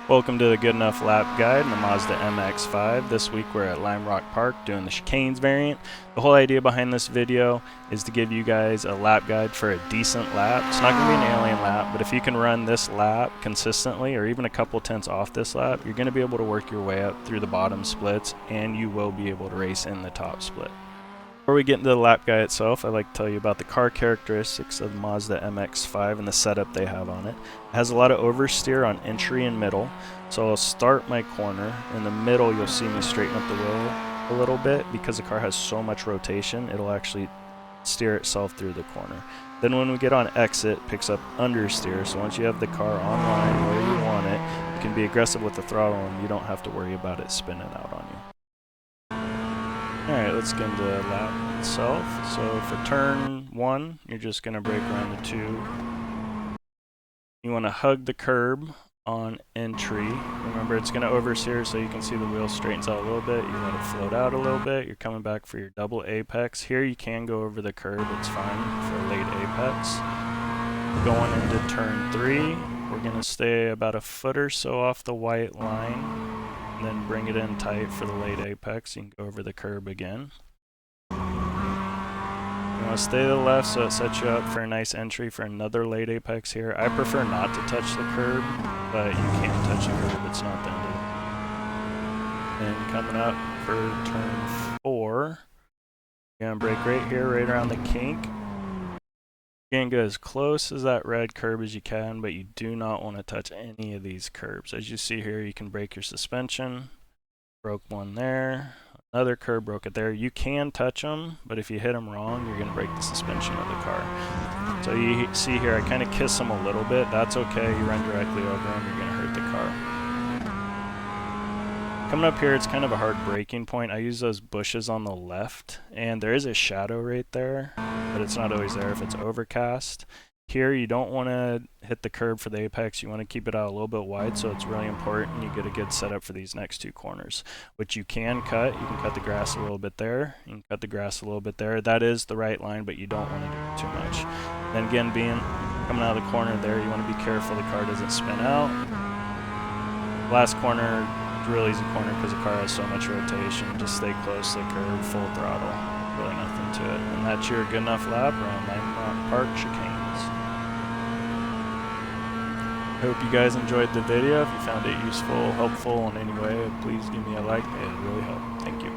Welcome to the Good Enough Lap Guide in the Mazda MX-5. This week we're at Lime Rock Park doing the Chicanes variant. The whole idea behind this video is to give you guys a lap guide for a decent lap. It's not going to be an alien lap, but if you can run this lap consistently or even a couple tenths off this lap, you're going to be able to work your way up through the bottom splits and you will be able to race in the top split. Before we get into the lap guide itself, I'd like to tell you about the car characteristics of the Mazda MX-5 and the setup they have on it. It has a lot of oversteer on entry and middle, so I'll start my corner. In the middle, you'll see me straighten up the wheel a little bit because the car has so much rotation, it'll actually steer itself through the corner. Then when we get on exit, it picks up understeer, so once you have the car online where you want it, you can be aggressive with the throttle and you don't have to worry about it spinning out on you. Alright, let's get into the lap itself. So for turn 1, you're just going to brake around the 2. You want to hug the curb on entry. Remember, it's going to oversteer so you can see the wheel straightens out a little bit. You let it float out a little bit. You're coming back for your double apex. Here you can go over the curb. It's fine for a late apex. Going into turn 3, we're going to stay about a foot or so off the white line. And then bring it in tight for the late apex. You can go over the curb again. You want to stay to the left so it sets you up for a nice entry for another late apex here. I prefer not to touch the curb, but you can touch the curb, it's not the end of it. And coming up for turn 4, you're going to brake right here, right around the kink. You're going to go as close as that red curb as you can, but you do not want to touch any of these curbs. As you see here, you can break your suspension. Broke one there. Another curb, broke it there. You can touch them, but if you hit them wrong, you're going to break the suspension of the car. So you see here, I kind of kiss them a little bit. That's okay. You run directly over them, you're going to hurt the car. Coming up here, it's kind of a hard braking point. I use those bushes on the left, and there is a shadow right there, but it's not always there if it's overcast. Here, you don't want to hit the curb for the apex. You want to keep it out a little bit wide, so it's really important you get a good setup for these next 2 corners, which you can cut. You can cut the grass a little bit there. You can cut the grass a little bit there. That is the right line, but you don't want to do it too much. Then again, coming out of the corner there, you want to be careful the car doesn't spin out. Last corner, really easy corner because the car has so much rotation. Just stay close to the curb, full throttle. Really nothing to it. And that's your good enough lap around Lime Rock Park Chicanes. Hope you guys enjoyed the video. If you found it useful, helpful in any way, please give me a like. It would really help. Thank you.